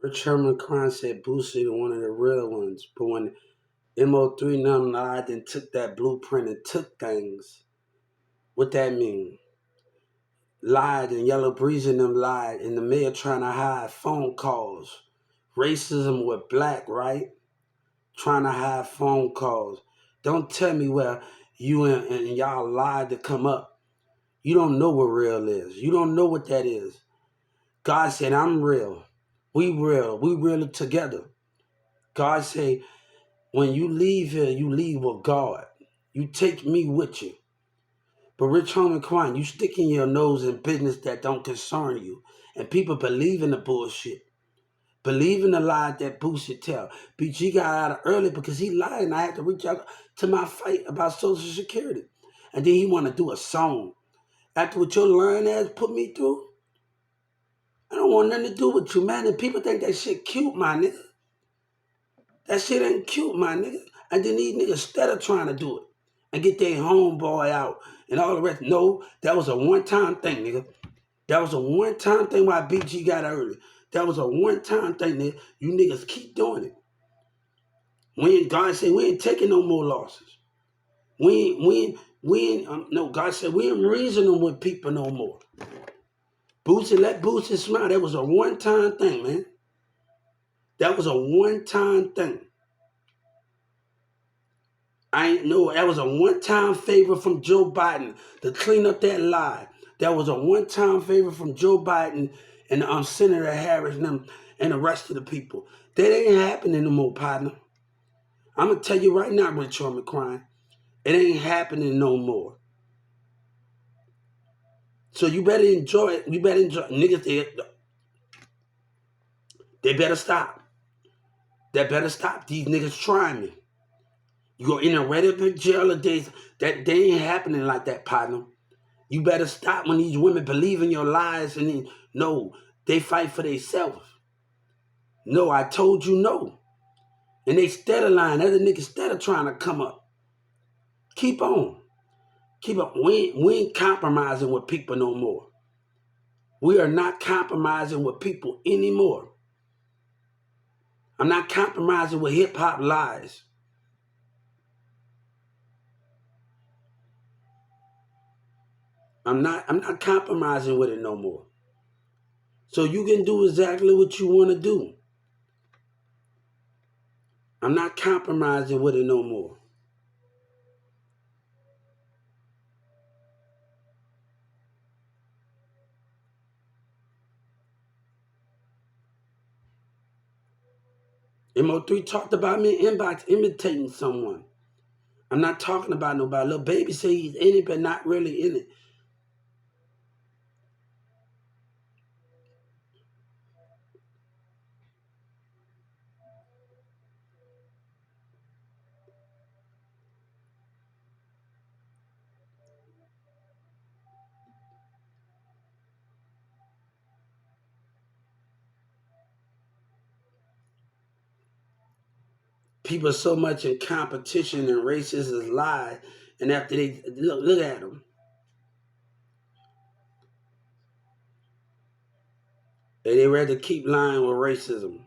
Rich Herman Klein said Boosie was one of the real ones, but when MO3 and them lied and took that blueprint and took things, what that mean? Lied and Yellow Breeze and them lied, and the mayor trying to hide phone calls. Racism with black, right? Trying to hide phone calls. Don't tell me where you and y'all lied to come up. You don't know what real is. You don't know what that is. God said, I'm real. We real. We real together. God said, when you leave here, you leave with God. You take me with you. But Rich Homie Quan, you sticking your nose in business that don't concern you. And people believe in the bullshit. Believe in the lie that Boosie tell. BG got out early because he lied and I had to reach out to my fight about Social Security. And then he want to do a song. After what your lying ass put me through, I don't want nothing to do with you, man. And people think that shit cute, my nigga. That shit ain't cute, my nigga. And then these niggas instead of trying to do it and get their homeboy out and all the rest. No, that was a one-time thing, nigga. That was a one-time thing why BG got early. That was a one-time thing, nigga. You niggas keep doing it. God said we ain't taking no more losses. No, God said we ain't reasoning with people no more. Boosie, let Boosie smile. That was a one-time thing, man. That was a one-time thing. I ain't know that was a one-time favor from Joe Biden to clean up that lie. That was a one-time favor from Joe Biden and Senator Harris and them and the rest of the people. That ain't happening no more, partner. I'm gonna tell you right now, Rich Homie Crying. It ain't happening no more. So you better enjoy it. You better enjoy niggas. They better stop. They better stop. These niggas trying me. You go in a regular jail of days. That they ain't happening like that, partner. You better stop when these women believe in your lies and then, no, they fight for themselves. No, I told you no. And they steady lying. Other niggas steady trying to come up. Keep on. Keep up. We ain't compromising with people no more. We are not compromising with people anymore. I'm not compromising with hip hop lies. I'm not compromising with it no more. So you can do exactly what you want to do. I'm not compromising with it no more. MO3 talked about me inbox imitating someone. I'm not talking about nobody. Little baby say he's in it, but not really in it. People are so much in competition and racism is lie. And after they look at them, they rather keep lying with racism.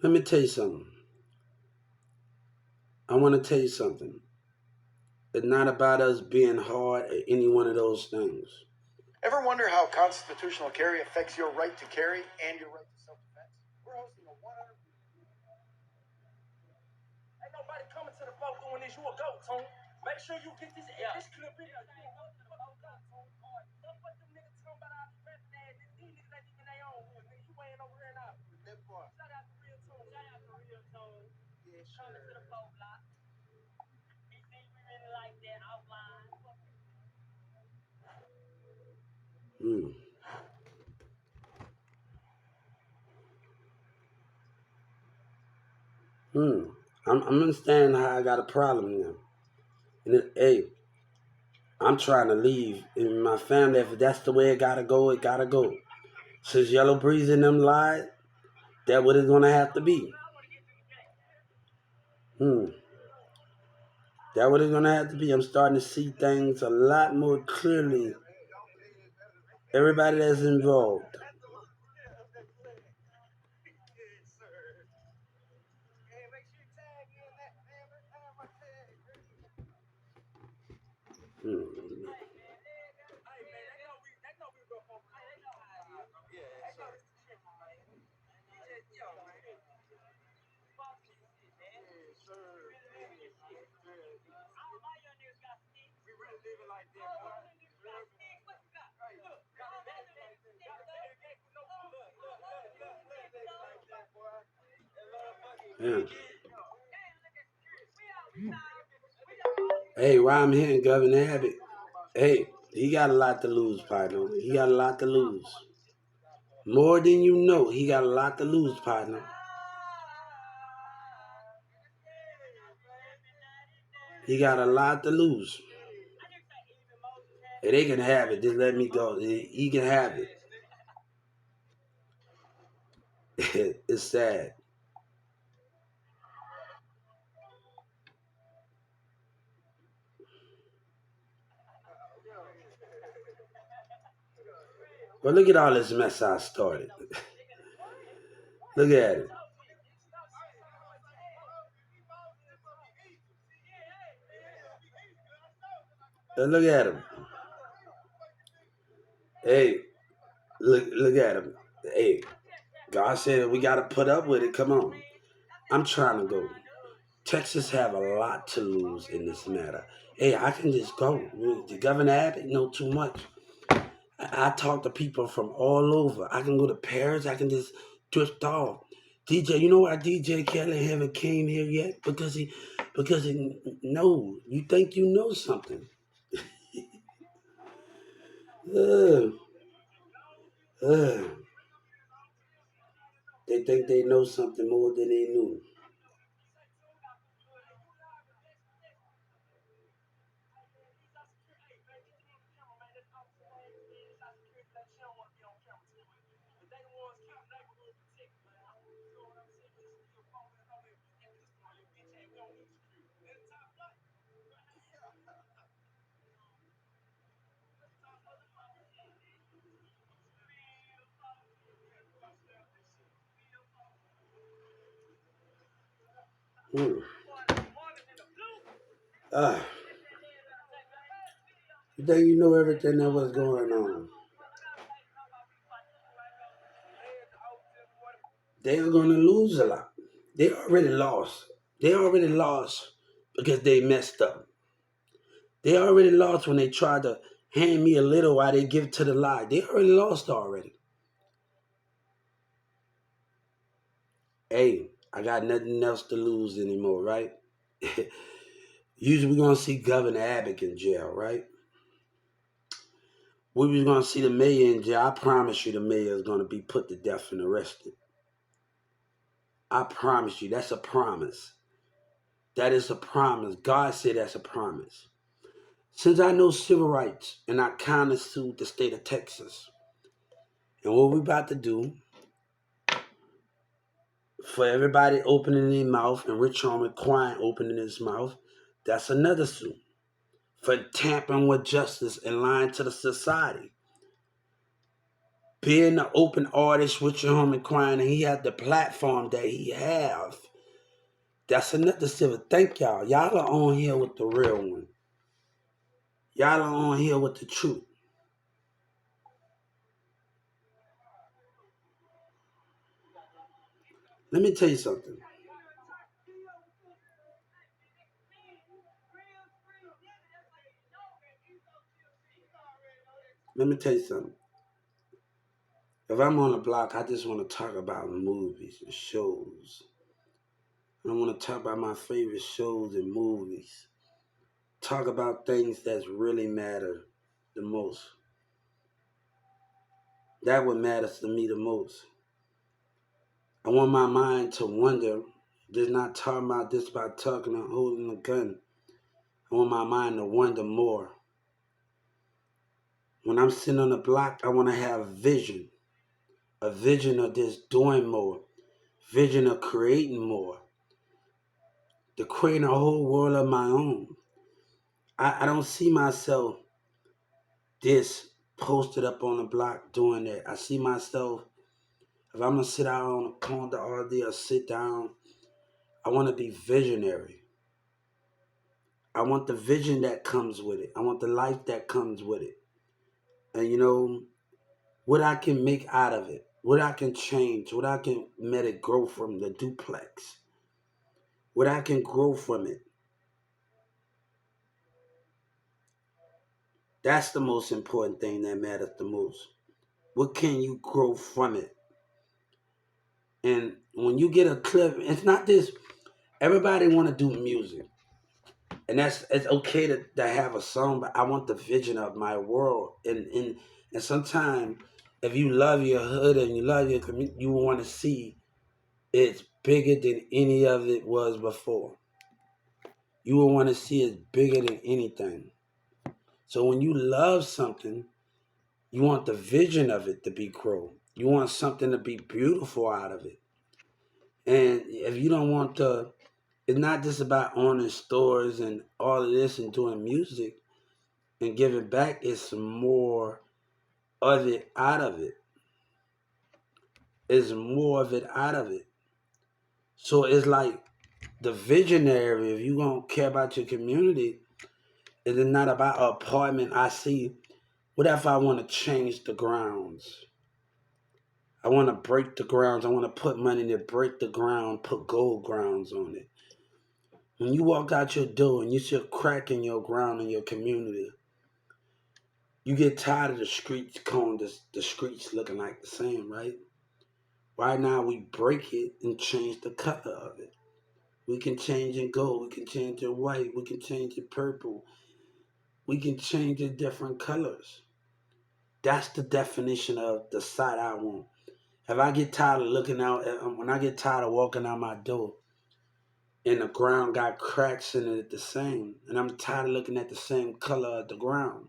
Let me tell you something. I want to tell you something. It's not about us being hard at any one of those things. Ever wonder how constitutional carry affects your right to carry and your right to self-defense? We're hosting a 100. Ain't nobody coming to the boat doing this. You a goat, Tony. Make sure you get this clip in there. Don't let them niggas talking about our prepping ass. These niggas ain't even their own hood, nigga. You ain't over here now. That part. Shout out to Real Tone. Shout out to Real Tone. Yeah, sure. Coming to the boat block. We see we really like that outline. I'm understanding how I got a problem now. And hey, I'm trying to leave in my family. If that's the way it gotta go, it gotta go. Since Yellow Breeze and them lied, that what it's gonna have to be. Hmm. That what it's gonna have to be. I'm starting to see things a lot more clearly. Everybody that's involved. Hmm. Yeah. Hey, why I'm here, Governor Abbott? Hey, he got a lot to lose, partner. He got a lot to lose. More than you know, he got a lot to lose, partner. He got a lot to lose. Hey, they can have it. Just let me go. He can have it. It's sad. But look at all this mess I started. Look at it. Look at him. Hey, look at him. Hey, God said we got to put up with it. Come on. I'm trying to go. Texas have a lot to lose in this matter. Hey, I can just go. The Governor Abbott know too much. I talk to people from all over. I can go to Paris. I can just drift off. DJ, you know why DJ Kelly haven't came here yet? Because he no. You think you know something? Uh, uh, they think they know something more than they knew. Hmm. Ah, you think you know everything that was going on? They are gonna lose a lot. They already lost. They already lost because they messed up. They already lost when they tried to hand me a little while they give to the lie. They already lost already. Hey, I got nothing else to lose anymore, right? Usually we're gonna see Governor Abbott in jail, right? We was gonna see the mayor in jail. I promise you the mayor is gonna be put to death and arrested. I promise you, that's a promise. That is a promise. God said that's a promise. Since I know civil rights and I kinda sued the state of Texas, and what we about to do for everybody opening their mouth and Rich Homie Quine opening his mouth, that's another suit for tampering with justice and lying to the society. Being the open artist with your homie Quine and he had the platform that he have, that's another civil. Thank y'all. Y'all are on here with the real one. Y'all are on here with the truth. Let me tell you something. Let me tell you something. If I'm on the block, I just want to talk about movies and shows. I want to talk about my favorite shows and movies. Talk about things that really matter the most. That what matters to me the most. I want my mind to wonder. Just not talking about this by talking and holding a gun. I want my mind to wonder more. When I'm sitting on the block, I want to have vision. A vision of just doing more. Vision of creating more. to create a whole world of my own. I don't see myself this posted up on the block doing that. I see myself, if I'm gonna sit out on a corner all day or sit down, I want to be visionary. I want the vision that comes with it. I want the life that comes with it. And what I can make out of it, what I can change, what I can let it grow from the duplex, what I can grow from it. That's the most important thing that matters the most. What can you grow from it? And when you get a clip, it's not this. Everybody want to do music, and it's okay to have a song, but I want the vision of my world. And sometimes, if you love your hood and you love your community, you want to see it's bigger than any of it was before. You will want to see it bigger than anything. So when you love something, you want the vision of it to be grown. You want something to be beautiful out of it. And if you don't want to, it's not just about owning stores and all of this and doing music and giving back. It's more of it out of it. It's more of it out of it. So it's like the visionary, if you don't care about your community, it is not about an apartment I see. What if I want to change the grounds? I want to break the grounds. I want to put money to break the ground, put gold grounds on it. When you walk out your door and you see a crack in your ground in your community, you get tired of the streets the streets looking like the same, right? Why not we break it and change the color of it? We can change it gold, we can change it white, we can change it purple, we can change it different colors. That's the definition of the side I want. If I get tired of looking out, when I get tired of walking out my door and the ground got cracks in it the same, and I'm tired of looking at the same color of the ground,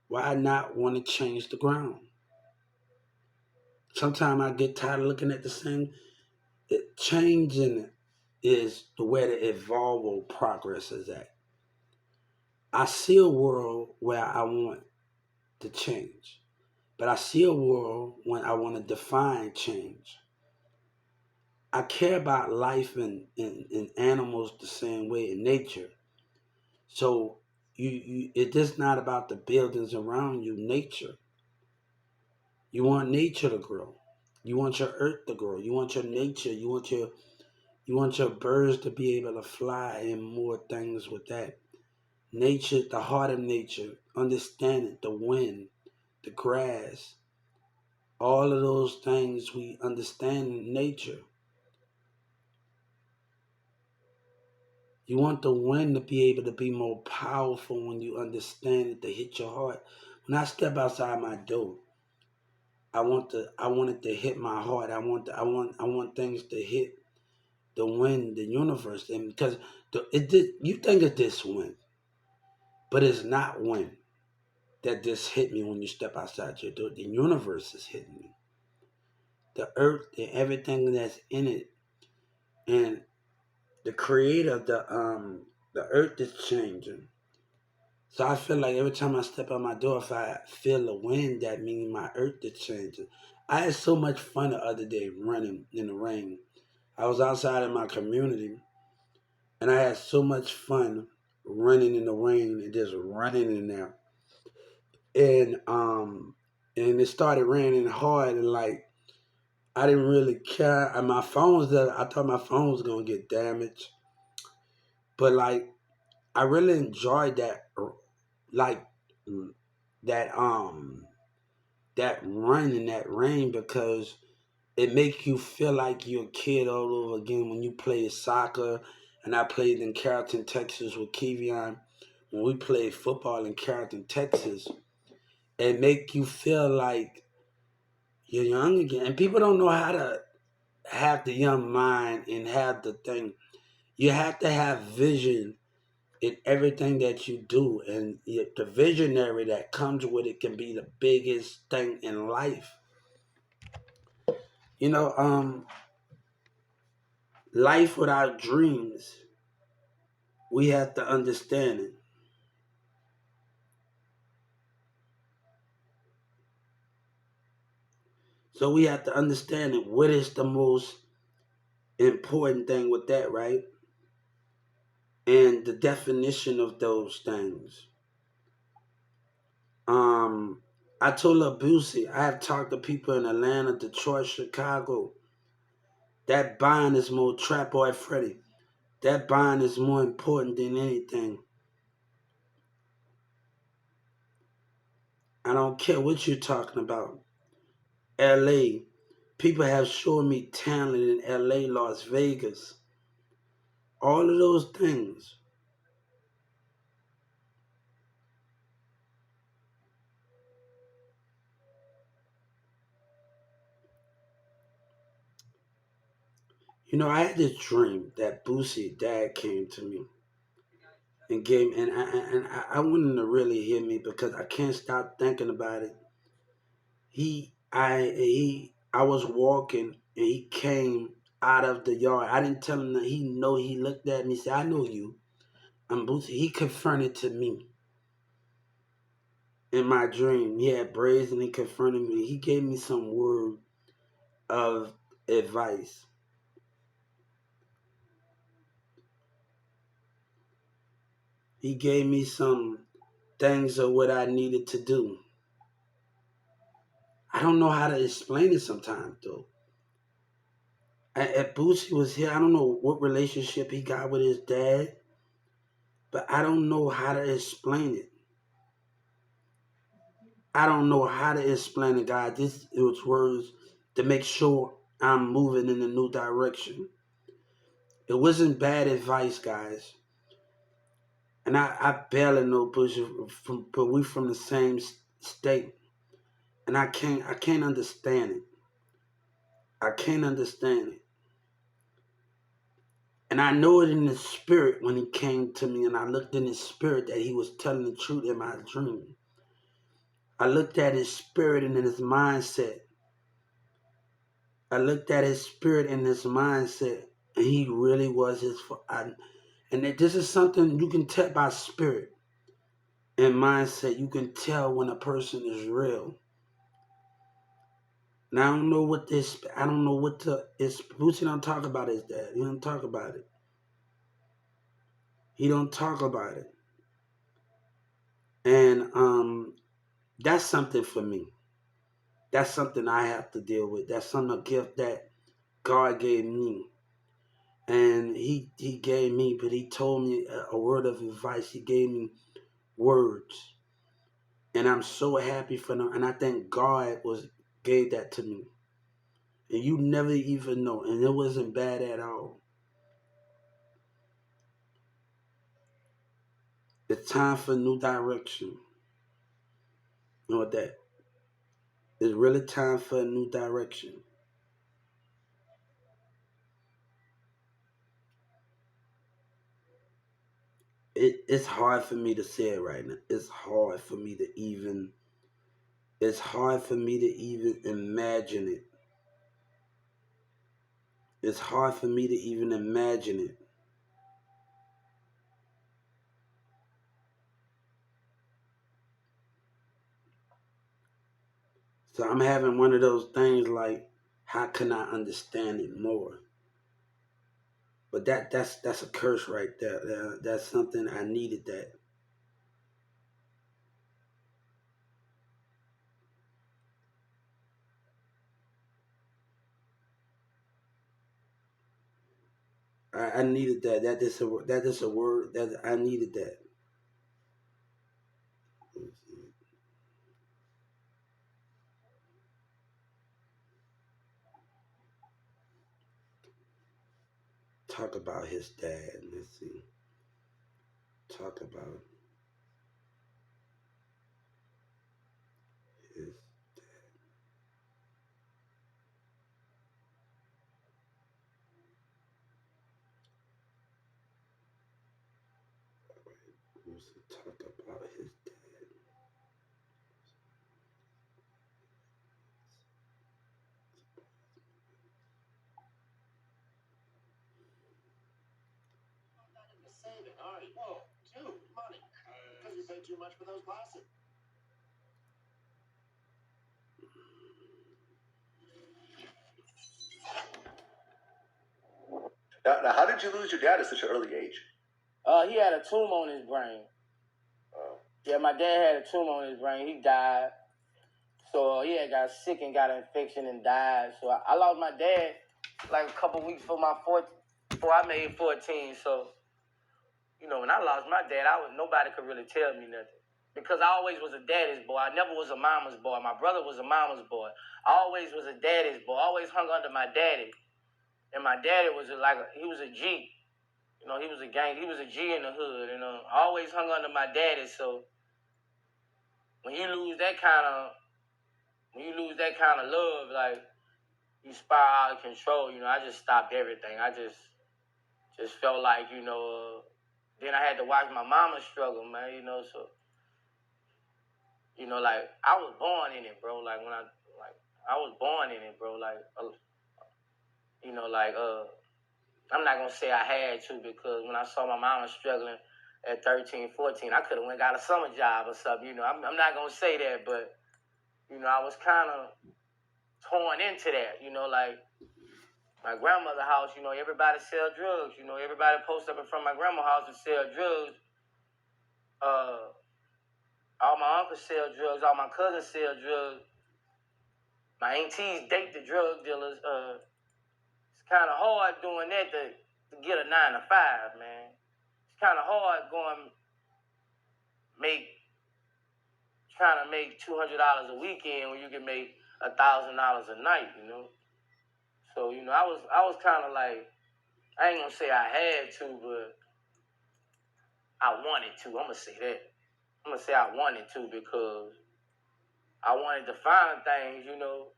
why not want to change the ground? Sometimes I get tired of looking at the same. Changing is the way the evolve progress is at. I see a world where I want to change, but I see a world when I want to define change. I care about life and animals the same way in nature. So it is not about the buildings around you, nature. You want nature to grow. You want your earth to grow. You want your nature. You want your birds to be able to fly and more things with that. Nature, the heart of nature, understand it, the wind, the grass, all of those things we understand in nature. You want the wind to be able to be more powerful when you understand it to hit your heart. When I step outside my door, I want it to hit my heart. I want things to hit the wind, the universe, and because you think of this wind, but it's not wind that just hit me when you step outside your door. The universe is hitting me. The earth and everything that's in it, and the creator, the earth is changing. So I feel like every time I step out my door, if I feel the wind, that means my earth is changing. I had so much fun the other day running in the rain. I was outside in my community, and I had so much fun running in the rain and just running in there. And it started raining hard, and like I didn't really care. And my phone was there. I thought my phone was gonna get damaged, but like I really enjoyed that, like that that run in that rain because it makes you feel like you're a kid all over again when you play soccer. And I played in Carrollton, Texas with Kevion. When we played football in Carrollton, Texas, it make you feel like you're young again. And people don't know how to have the young mind and have the thing. You have to have vision in everything that you do, and the visionary that comes with it can be the biggest thing in life. You know, life without dreams We have to understand it. So we have to understand it. What is the most important thing with that, right? And the definition of those things. Um, I told Abusi, I have talked to people in Atlanta, Detroit, Chicago. That bond is more Trap Boy Freddy. That bond is more important than anything. I don't care what you're talking about. LA. People have shown me talent in LA, Las Vegas. All of those things. You know, I had this dream that Boosie dad came to me and gave, and I wanted him to really hear me because I can't stop thinking about it. I was walking and he came out of the yard. I didn't tell him that he know. He looked at me, said, "I know you." I'm Boosie. He confronted to me in my dream. He had braids and he confronted me. He gave me some word of advice. He gave me some things of what I needed to do. I don't know how to explain it sometimes though. At Boosie was here, I don't know what relationship he got with his dad, but I don't know how to explain it. I don't know how to explain it, God. This it was words to make sure I'm moving in a new direction. It wasn't bad advice, guys. And I barely know Bush from, but we from the same state, and I can't understand it. I can't understand it. And I know it in the spirit when he came to me, and I looked in his spirit that he was telling the truth in my dream. I looked at his spirit and in his mindset. I looked at his spirit and his mindset, and he really was his. And that this is something you can tell by spirit and mindset. You can tell when a person is real. Now I don't know what this. I don't know what to. It's Bootsy don't talk about his dad. He don't talk about it. He don't talk about it. And that's something for me. That's something I have to deal with. That's something a gift that God gave me, and He gave me. But He told me a word of advice. He gave me words, and I'm so happy for them. And I think God was gave that to me, and you never even know. And it wasn't bad at all. It's time for new direction. You know what that? It's really time for a new direction. It's hard for me to say it right now. It's hard for me to even. It's hard for me to even imagine it. It's hard for me to even imagine it. So I'm having one of those things like, how can I understand it more? But that's a curse right there. That's something I needed. That I needed that. That is a word that I needed that. Talk about his dad. Let's see. Talk about his. Talk about his dad. saving. All right. Well, dude, money. Because you paid too much for those glasses. Now, how did you lose your dad at such an early age? He had a tumor on his brain. Yeah, my dad had a tumor on his brain. He died. So he had got sick and got an infection and died. So I lost my dad like a couple weeks before I made 14. So, you know, when I lost my dad, nobody could really tell me nothing. Because I always was a daddy's boy. I never was a mama's boy. My brother was a mama's boy. I always was a daddy's boy. I always hung under my daddy. And my daddy was he was a G. You know, he was a G in the hood. You know, I always hung under my daddy. So when you lose that kind of love, like you spiral out of control. You know, I just stopped everything. I just felt like, you know. Then I had to watch my mama struggle, man. You know, so you know, like I was born in it, bro. Like I was born in it, bro. Like you know, like I'm not gonna say I had to, because when I saw my mama struggling at 13, 14, I could have went got a summer job or something. You know, I'm not gonna say that, but you know, I was kind of torn into that. You know, like my grandmother's house. You know, everybody sell drugs. You know, everybody post up in front of my grandma's house and sell drugs. All my uncles sell drugs. All my cousins sell drugs. My aunties date the drug dealers. It's kind of hard doing that to get a 9 to 5, man. It's kind of hard trying to make $200 a weekend when you can make $1,000 a night, you know. So, you know, I was kind of like, I ain't gonna say I had to, but I wanted to. I'm gonna say that. I'm gonna say I wanted to, because I wanted to find things, you know.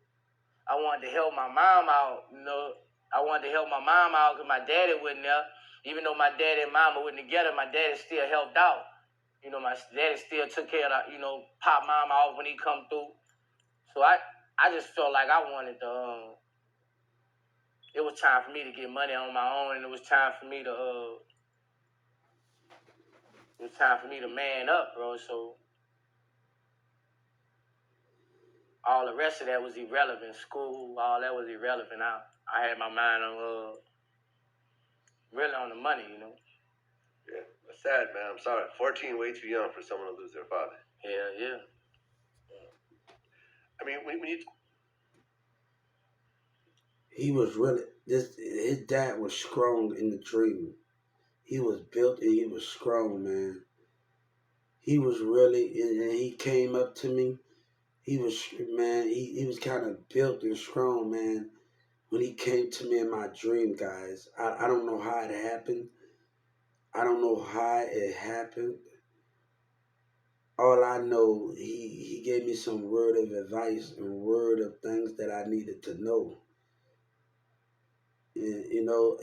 I wanted to help my mom out, you know. I wanted to help my mom out because my daddy wasn't there. Even though my daddy and mama wasn't together, my daddy still helped out. You know, my daddy still took care of, you know, pop mama off when he come through. So I just felt like I wanted to, it was time for me to get money on my own, and it was time for me to man up, bro. So all the rest of that was irrelevant. School, all that was irrelevant. I had my mind on really on the money, you know. Yeah, that's sad, man. I'm sorry. 14, way too young for someone to lose their father. Yeah. I mean, when you... He was really his dad was strong in the dream. He was built and he was strong, man. He was really, and he came up to me. He was, man, he was kind of built and strong, man. When he came to me in my dream, guys, I don't know how it happened. I don't know how it happened. All I know, he gave me some word of advice and word of things that I needed to know. And, you know,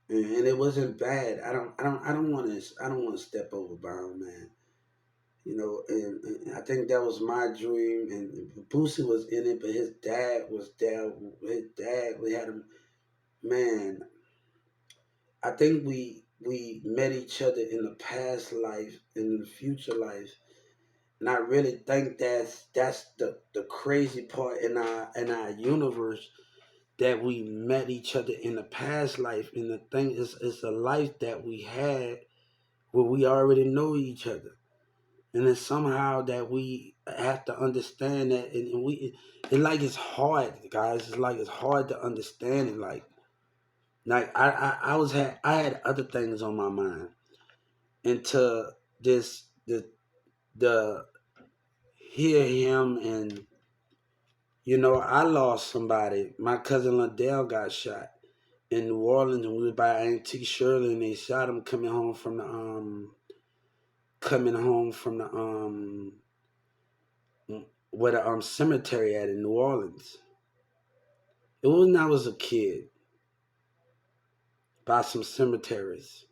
and it wasn't bad. I don't want to step over bound, man. You know, and I think that was my dream. And Boosie was in it, but his dad was there. His dad, we had him. Man, I think we met each other in the past life, in the future life, and I really think that's the crazy part in our universe, that we met each other in the past life, and the thing is, it's a life that we had where we already know each other. And it's somehow that we have to understand that, and it's hard, guys. It's like it's hard to understand it. Like I had other things on my mind, into the hear him, and you know, I lost somebody. My cousin Liddell got shot in New Orleans, and we were by Auntie Shirley, and they shot him coming home from the where the cemetery at in New Orleans. It was when I was a kid, by some cemeteries,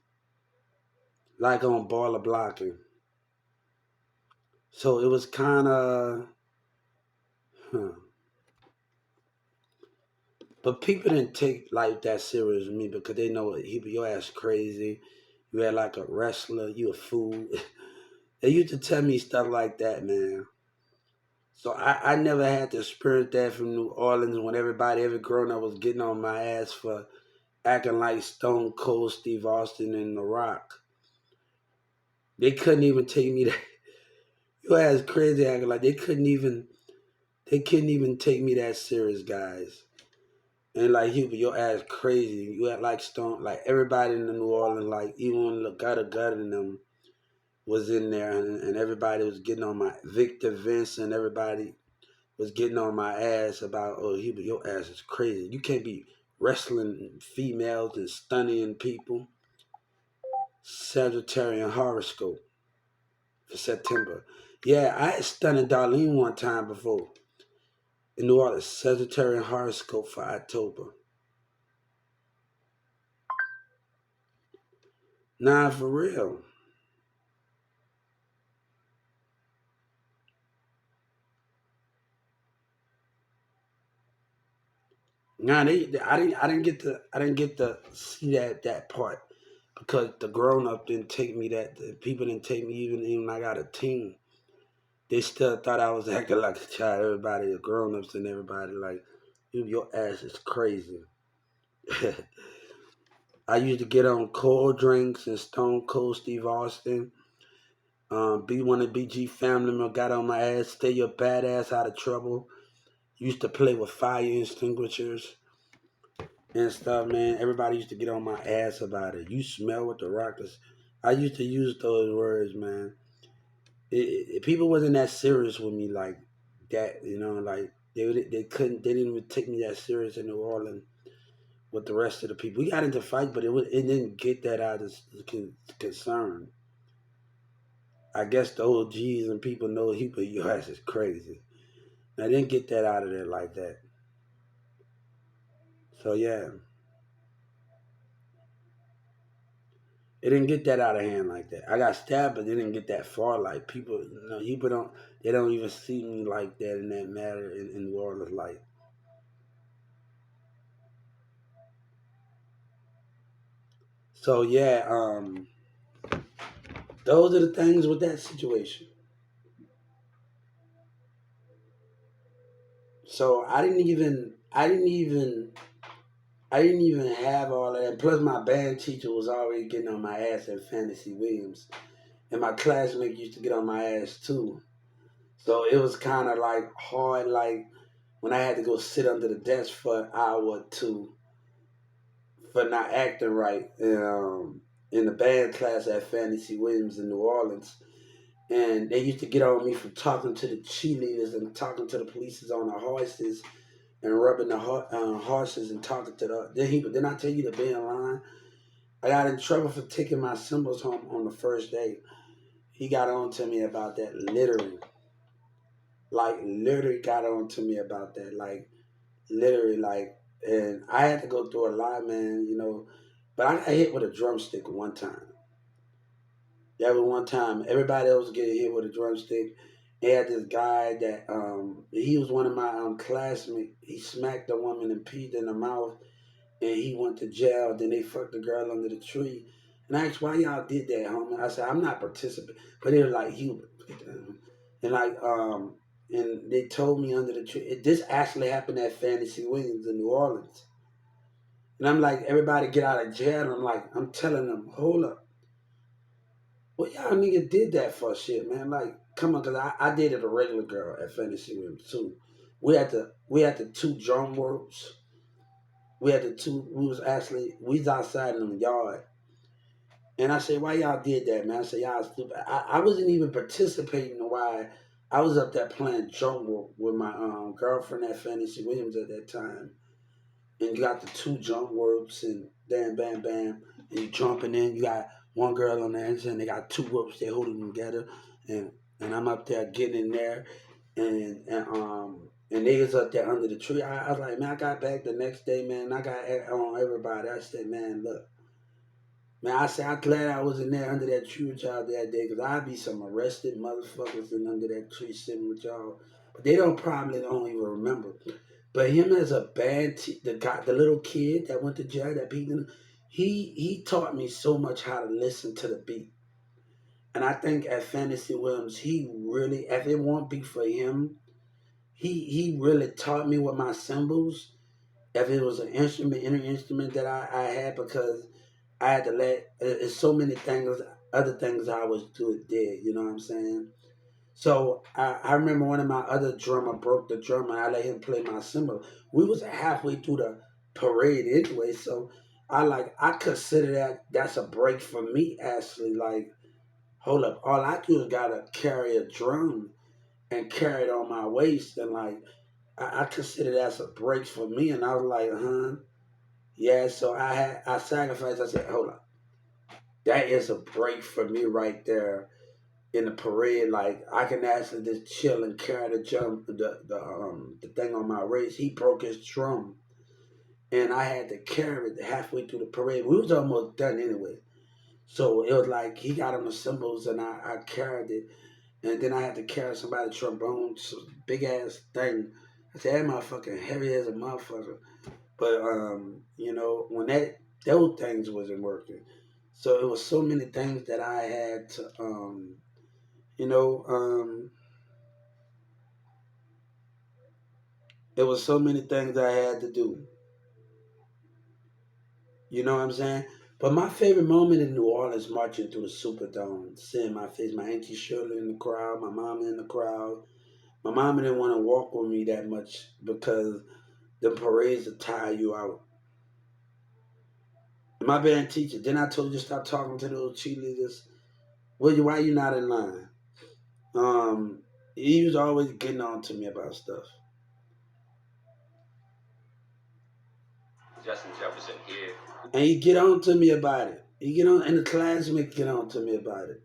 like on Baller Blocking. So it was kind of, huh. But people didn't take like that serious with me, because they know, he your ass crazy. You had like a wrestler, you a fool. They used to tell me stuff like that, man. So I never had to experience that from New Orleans when every grown up was getting on my ass for acting like Stone Cold Steve Austin and The Rock. They couldn't even take me that. Your ass crazy acting like they couldn't even take me that serious, guys. And like Hubert, your ass crazy. You act like Stone, like everybody in the New Orleans, like even when Gutter and them was in there, and everybody was getting on my Victor Vince and everybody was getting on my ass about, oh Hubert, your ass is crazy. You can't be wrestling females and stunning people. Sagittarian horoscope for September. Yeah, I had stunned Darlene one time before in New Orleans. Sagittarian horoscope for October. Nah, for real. Nah, I didn't get to see that part because the grown up didn't take me that. The people didn't take me even I got a team. They still thought I was acting like a child. Everybody, the grown ups and everybody, like, dude, your ass is crazy. I used to get on cold drinks and Stone Cold Steve Austin. Be one of BG family member got on my ass. Stay your badass out of trouble. Used to play with fire extinguishers and stuff, man. Everybody used to get on my ass about it. You smell what the rockers. I used to use those words, man. People wasn't that serious with me like that, like they didn't even take me that serious in New Orleans with the rest of the people. We got into fight, but it didn't get that out of concern. I guess the OGs and people know he put your ass is crazy. I didn't get that out of there like that. So yeah, it didn't get that out of hand like that. I got stabbed, but they didn't get that far. Like people, people don't even see me like that in that matter in New Orleans. Like, so yeah, those are the things with that situation. So I didn't even have all of that. Plus, my band teacher was already getting on my ass at Fantasy Williams, and my classmate used to get on my ass too. So it was kind of like hard, like when I had to go sit under the desk for an hour or two for not acting right in the band class at Fantasy Williams in New Orleans. And they used to get on me for talking to the cheerleaders and talking to the police on the horses and rubbing the horses and talking to the. Then I tell you to be in line. I got in trouble for taking my symbols home on the first day. He got on to me about that literally. Like literally got on to me about that. Like literally like, and I had to go through a lot, man. But I got hit with a drumstick one time. That was one time. Everybody else was getting hit with a drumstick. They had this guy that he was one of my classmates. He smacked a woman and peed in the mouth, and he went to jail. Then they fucked the girl under the tree. And I asked why y'all did that, homie. I said I'm not participating, but they were like Hubert, and and they told me under the tree. This actually happened at Fantasy Williams in New Orleans. And I'm like, everybody get out of jail. And I'm telling them, hold up. Well, y'all nigga did that for shit, man. Like, come on, cause I dated a regular girl at Fantasy Williams too. We had the two drum works. We had the two. We was outside in the yard, and I said, why y'all did that, man? I said, y'all stupid. I wasn't even participating in why I was up there playing drum work with my girlfriend at Fantasy Williams at that time, and you got the two jump ropes and bam, bam, bam, and you jumping in. You got one girl on the end, and they got two ropes. They holding them together, and and I'm up there getting in there, and they was up there under the tree. I was like, man, I got back the next day, man. I got on everybody. I said, man, look. Man, I said, I'm glad I wasn't there under that tree with y'all that day, because I'd be some arrested motherfuckers in under that tree sitting with y'all. But they probably don't even remember. But him as a the guy, the little kid that went to jail, that beat him, he taught me so much how to listen to the beat. And I think at Fantasy Williams, he really, if it won't be for him, he really taught me with my cymbals. If it was an instrument, any instrument that I had, because I had to let, it's so many things, other things I was doing did, you know what I'm saying? So I remember one of my other drummer broke the drum and I let him play my cymbal. We was halfway through the parade anyway, so I consider that's a break for me actually. Like, hold up, all I do is gotta carry a drum and carry it on my waist, and like I consider that's a break for me. And I was like, yeah. So I sacrificed. I said, hold up, that is a break for me right there in the parade. Like I can actually just chill and carry the thing on my waist. He broke his drum, and I had to carry it halfway through the parade. We was almost done anyway. So it was like he got on the cymbals and I carried it. And then I had to carry somebody's trombone, some big ass thing. I said, that motherfucker heavy as a motherfucker. But when those things wasn't working. So it was so many things that I had to you know, it was so many things I had to do. You know what I'm saying? But my favorite moment in New Orleans marching through the Superdome, seeing my face, my auntie Shirley in the crowd, my mama in the crowd. My mama didn't want to walk with me that much because the parades will tire you out. And my band teacher, then I told you stop talking to those cheerleaders. Why you not in line? He was always getting on to me about stuff. Justin Jefferson here. And he get on to me about it. He get on, and the classmates get on to me about it.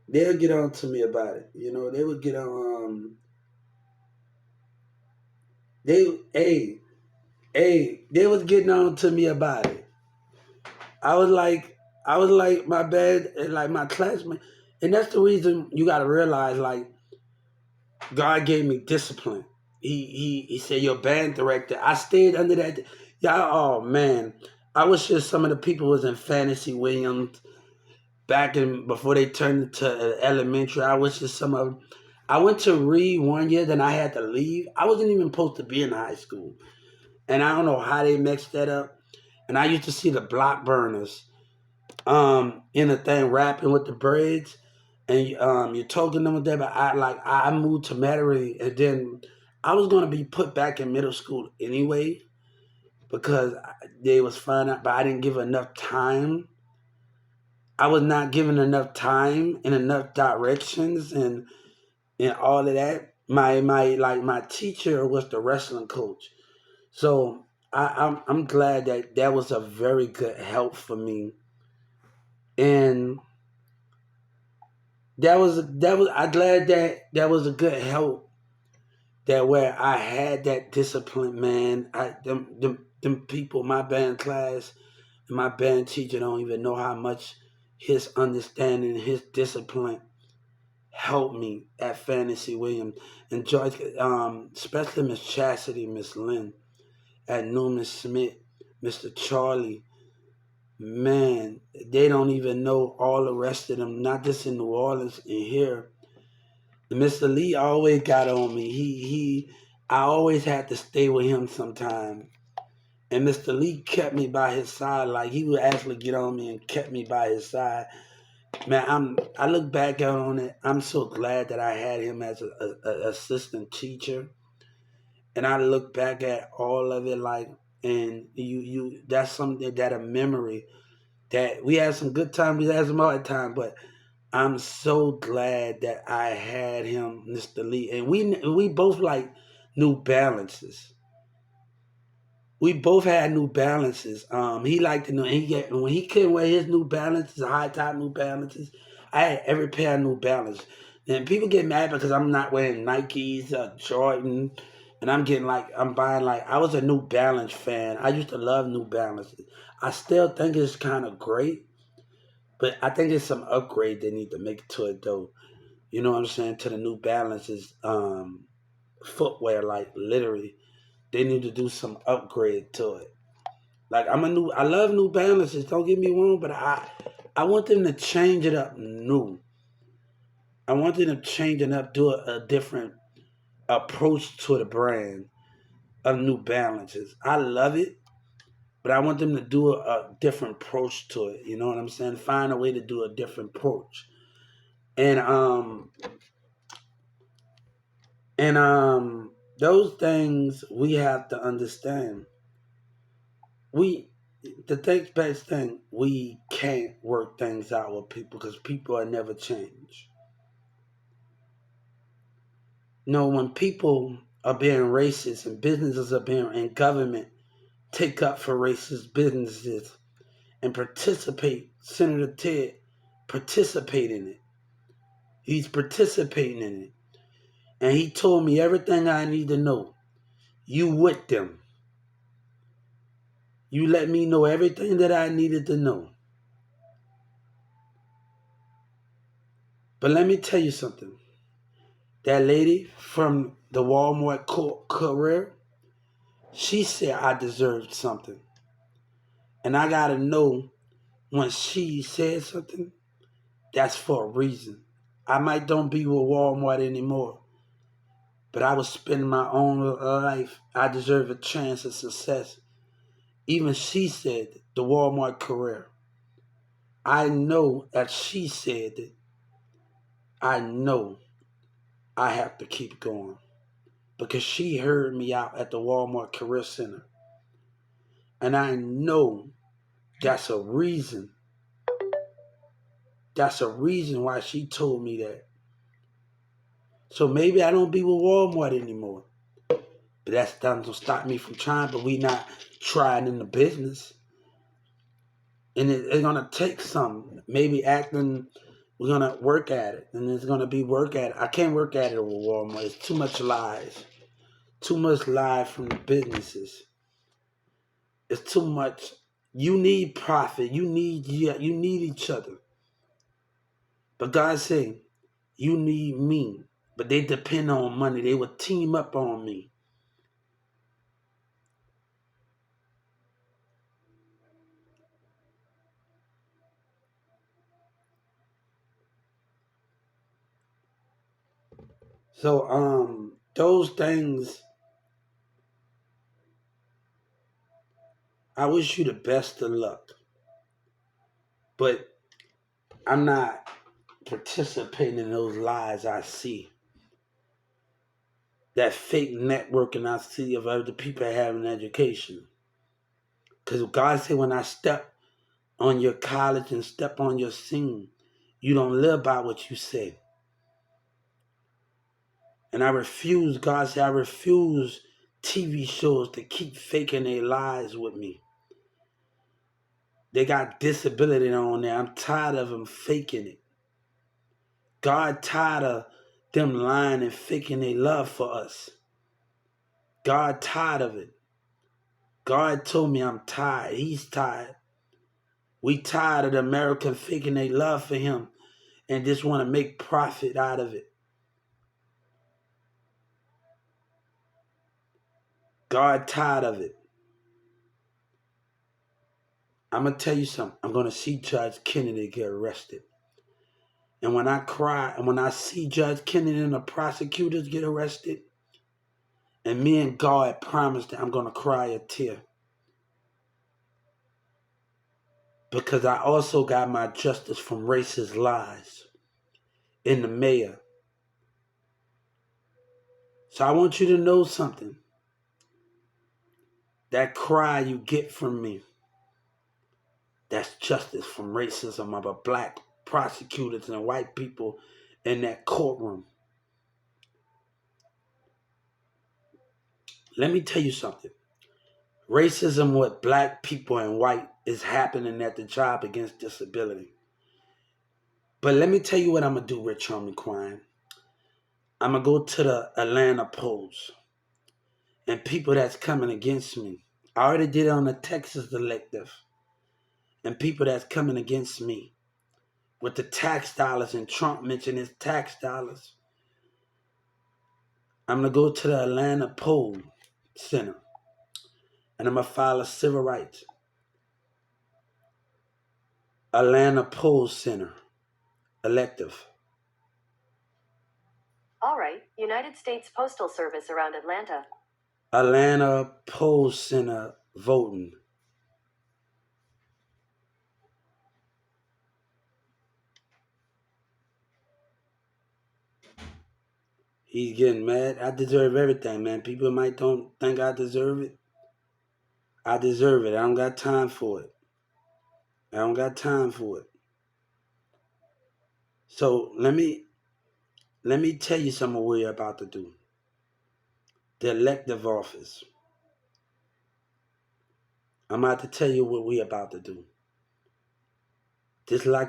They'll get on to me about it. You know, they would get on. Hey, they was getting on to me about it. I was like my bad, like my classmate, and that's the reason you got to realize, like, God gave me discipline. He said, "You're band director." I stayed under that. Yeah. Oh man, I wish just some of the people was in Fantasy Williams back in before they turned into elementary. I wish just some of. I went to Reed one year, then I had to leave. I wasn't even supposed to be in high school, and I don't know how they mixed that up. And I used to see the block burners in the thing rapping with the braids, and you're talking them with that. But I moved to Metairie, and then I was gonna be put back in middle school anyway because they was finding out, but I didn't give enough time. I was not given enough time and enough directions and all of that. My teacher was the wrestling coach, so I'm glad that was a very good help for me. And that was I'm glad that was a good help, that where I had that discipline, man. Them people, my band class and my band teacher don't even know how much his understanding, his discipline helped me at Fantasy Williams. And George, especially Miss Chastity, Miss Lynn, at Newman Smith, Mr. Charlie, man, they don't even know all the rest of them, not just in New Orleans and here. Mr. Lee always got on me. I always had to stay with him sometime. And Mr. Lee kept me by his side. Like, he would actually get on me and kept me by his side. Man, I look back on it. I'm so glad that I had him as a assistant teacher. And I look back at all of it, like, and that's something, that a memory, that we had some good times, we had some hard times, but I'm so glad that I had him, Mr. Lee, and we both like New Balances. We both had New Balances. He liked the new. When he couldn't wear his New Balances, high top New Balances, I had every pair of New Balance. And people get mad because I'm not wearing Nikes, Jordan, and I'm buying like, I was a New Balance fan. I used to love New Balances. I still think it's kind of great, but I think there's some upgrade they need to make to it though. You know what I'm saying? To the New Balances footwear, like literally, they need to do some upgrade to it. Like I love New Balances. Don't get me wrong, but I want them to change it up new. I want them to change it up, do a different approach to the brand of New Balances. I love it, but I want them to do a different approach to it. You know what I'm saying? Find a way to do a different approach. And those things we have to understand. The best thing, we can't work things out with people because people are never change. No, when people are being racist and businesses are being and government take up for racist businesses and participate, Senator Ted participate in it. He's participating in it. And he told me everything I need to know. You with them. You let me know everything that I needed to know. But let me tell you something. That lady from the Walmart career, she said I deserved something. And I gotta know when she said something, that's for a reason. I might don't be with Walmart anymore, but I was spending my own life. I deserve a chance of success. Even she said the Walmart career. I know that she said it. I know I have to keep going because she heard me out at the Walmart Career Center. And I know that's a reason. That's a reason why she told me that. So maybe I don't be with Walmart anymore. But that doesn't stop me from trying, but we not trying in the business. And it's going to take some. Maybe acting, we're going to work at it. And it's going to be work at it. I can't work at it with Walmart. It's too much lies. Too much lies from the businesses. It's too much. You need profit. You need each other. But God said, you need me. But they depend on money. They would team up on me. So those things, I wish you the best of luck. But I'm not participating in those lies I see. That fake networking I see of other people having education. Because God said when I step on your college and step on your scene, you don't live by what you say. And I refuse, God said, I refuse TV shows to keep faking their lies with me. They got disability on there. I'm tired of them faking it. God tired of them lying and faking their love for us. God tired of it. God told me I'm tired. He's tired. We tired of the American faking their love for him and just want to make profit out of it. God tired of it. I'm going to tell you something. I'm going to see Judge Kennedy get arrested. And when I cry, and when I see Judge Kennedy and the prosecutors get arrested, and me and God promised that I'm going to cry a tear. Because I also got my justice from racist lies in the mayor. So I want you to know something. That cry you get from me, that's justice from racism of a black prosecutors and white people in that courtroom. Let me tell you something. Racism with black people and white is happening at the job against disability. But let me tell you what I'm going to do, Rich Homie Quine. I'm going to go to the Atlanta polls and people that's coming against me. I already did it on the Texas elective. And people that's coming against me with the tax dollars, and Trump mentioned his tax dollars. I'm going to go to the Atlanta poll center and I'm going to file a civil rights. Atlanta Poll Center. Elective. All right. United States Postal Service around Atlanta. Atlanta Poll Center voting. He's getting mad. I deserve everything, man. People might don't think I deserve it. I deserve it. I don't got time for it. I don't got time for it. So let me tell you something we're about to do. The elective office. I'm about to tell you what we're about to do. Just like